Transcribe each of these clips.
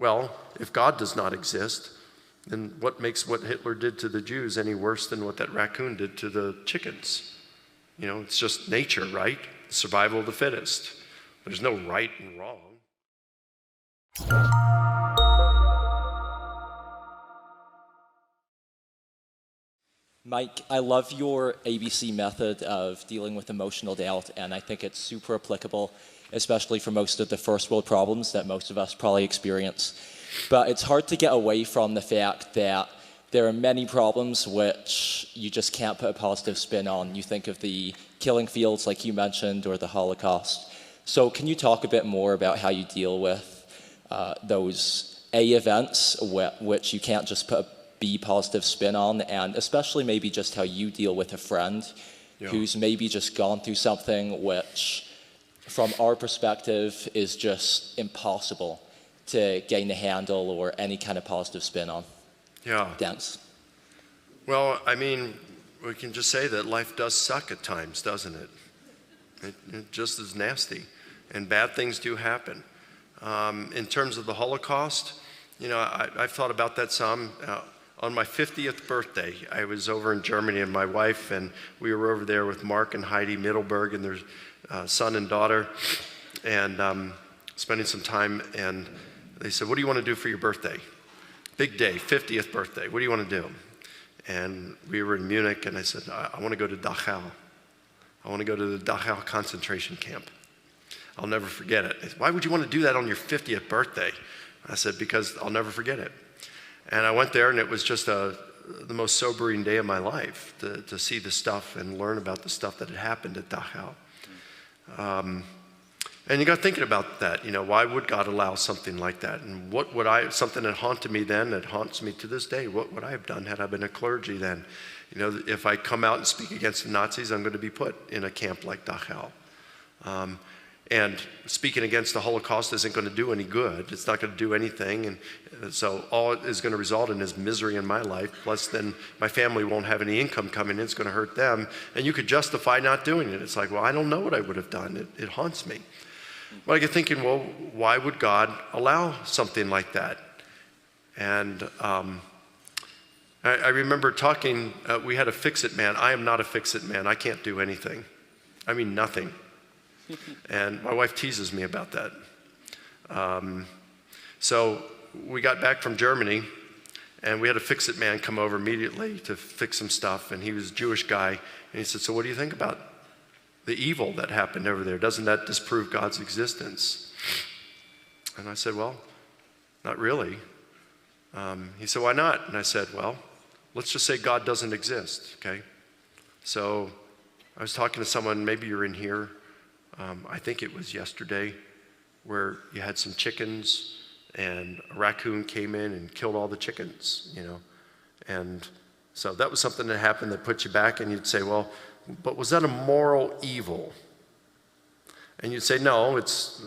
Well, if God does not exist, then what makes what Hitler did to the Jews any worse than what that raccoon did to the chickens? It's just nature, right? Survival of the fittest. There's no right and wrong. Mike, I love your ABC method of dealing with emotional doubt, and I think it's super applicable, especially for most of the first world problems that most of us probably experience. But it's hard to get away from the fact that there are many problems which you just can't put a positive spin on. You think of the killing fields like you mentioned, or the Holocaust. So can you talk a bit more about how you deal with those events which you can't just put a B positive spin on, and especially maybe just how you deal with a friend who's maybe just gone through something which, from our perspective, is just impossible to gain a handle or any kind of positive spin on? Yeah. Thanks. Well, I mean, we can just say that life does suck at times, doesn't it? It just is nasty, and bad things do happen. In terms of the Holocaust, I've thought about that some. On my 50th birthday, I was over in Germany, and my wife and we were over there with Mark and Heidi Mittelberg and their son and daughter, and spending some time, and they said, "What do you want to do for your birthday?" Big day, 50th birthday. What do you want to do? And we were in Munich, and I said, I want to go to Dachau. I want to go to the Dachau concentration camp. I'll never forget it. They said, "Why would you want to do that on your 50th birthday?" I said, "Because I'll never forget it." And I went there, and it was just the most sobering day of my life to see the stuff and learn about the stuff that had happened at Dachau. And you got thinking about that, why would God allow something like that? And what would something that haunted me then, that haunts me to this day, what would I have done had I been a clergy then? If I come out and speak against the Nazis, I'm going to be put in a camp like Dachau. And speaking against the Holocaust isn't going to do any good. It's not going to do anything. And so all it is going to result in is misery in my life. Plus then my family won't have any income coming in. It's going to hurt them. And you could justify not doing it. It's like, well, I don't know what I would have done. It haunts me. But I get thinking, well, why would God allow something like that? And I remember talking, we had a fix-it man. I am not a fix-it man. I can't do anything. I mean, nothing. And my wife teases me about that. So we got back from Germany, and we had a fix-it man come over immediately to fix some stuff, and he was a Jewish guy, and he said, "So what do you think about the evil that happened over there? Doesn't that disprove God's existence?" And I said, "Well, not really." He said, "Why not?" And I said, "Well, let's just say God doesn't exist, okay?" So I was talking to someone, maybe you're in here, I think it was yesterday, where you had some chickens and a raccoon came in and killed all the chickens, And so that was something that happened that put you back, and you'd say, well, but was that a moral evil? And you'd say, no, it's,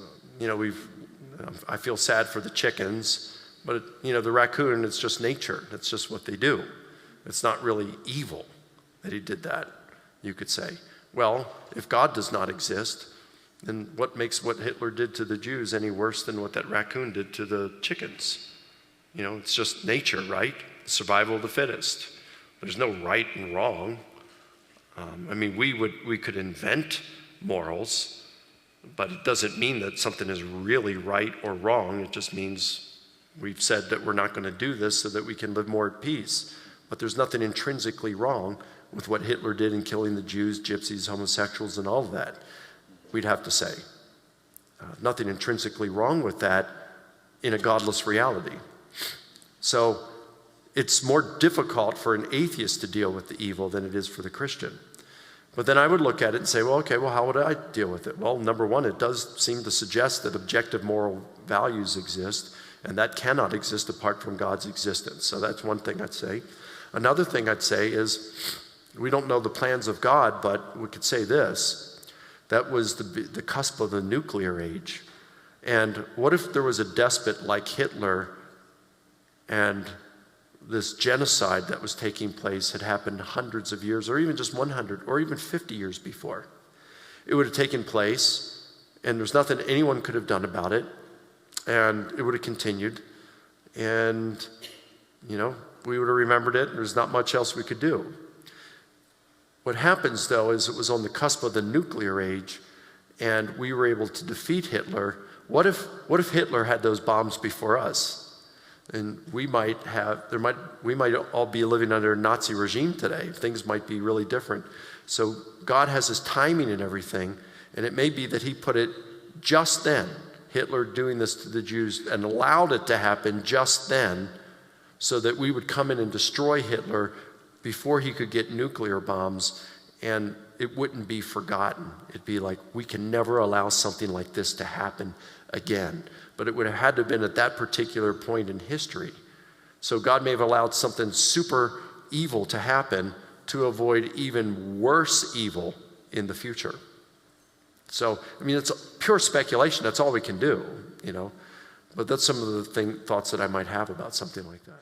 I feel sad for the chickens, but the raccoon, it's just nature. It's just what they do. It's not really evil that he did that, you could say. Well, if God does not exist, then what makes what Hitler did to the Jews any worse than what that raccoon did to the chickens? It's just nature, right? Survival of the fittest. There's no right and wrong. We could invent morals, but it doesn't mean that something is really right or wrong. It just means we've said that we're not going to do this so that we can live more at peace. But there's nothing intrinsically wrong with what Hitler did in killing the Jews, gypsies, homosexuals, and all of that. We'd have to say. Nothing intrinsically wrong with that in a godless reality. So it's more difficult for an atheist to deal with the evil than it is for the Christian. But then I would look at it and say, well, how would I deal with it? Well, number one, it does seem to suggest that objective moral values exist, and that cannot exist apart from God's existence. So that's one thing I'd say. Another thing I'd say is, we don't know the plans of God, but we could say this. That was the cusp of the nuclear age. And what if there was a despot like Hitler, and this genocide that was taking place had happened hundreds of years, or even just 100, or even 50 years before? It would have taken place, and there's nothing anyone could have done about it, and it would have continued. and, we would have remembered it. There's not much else we could do. What happens, though, is it was on the cusp of the nuclear age, and we were able to defeat Hitler. What if Hitler had those bombs before us? And we might all be living under a Nazi regime today. Things might be really different. So God has his timing and everything, and it may be that he put it just then, Hitler doing this to the Jews, and allowed it to happen just then, so that we would come in and destroy Hitler before he could get nuclear bombs, and it wouldn't be forgotten. It'd be like, we can never allow something like this to happen again. But it would have had to have been at that particular point in history. So God may have allowed something super evil to happen to avoid even worse evil in the future. So, it's pure speculation. That's all we can do, But that's some of the thoughts that I might have about something like that.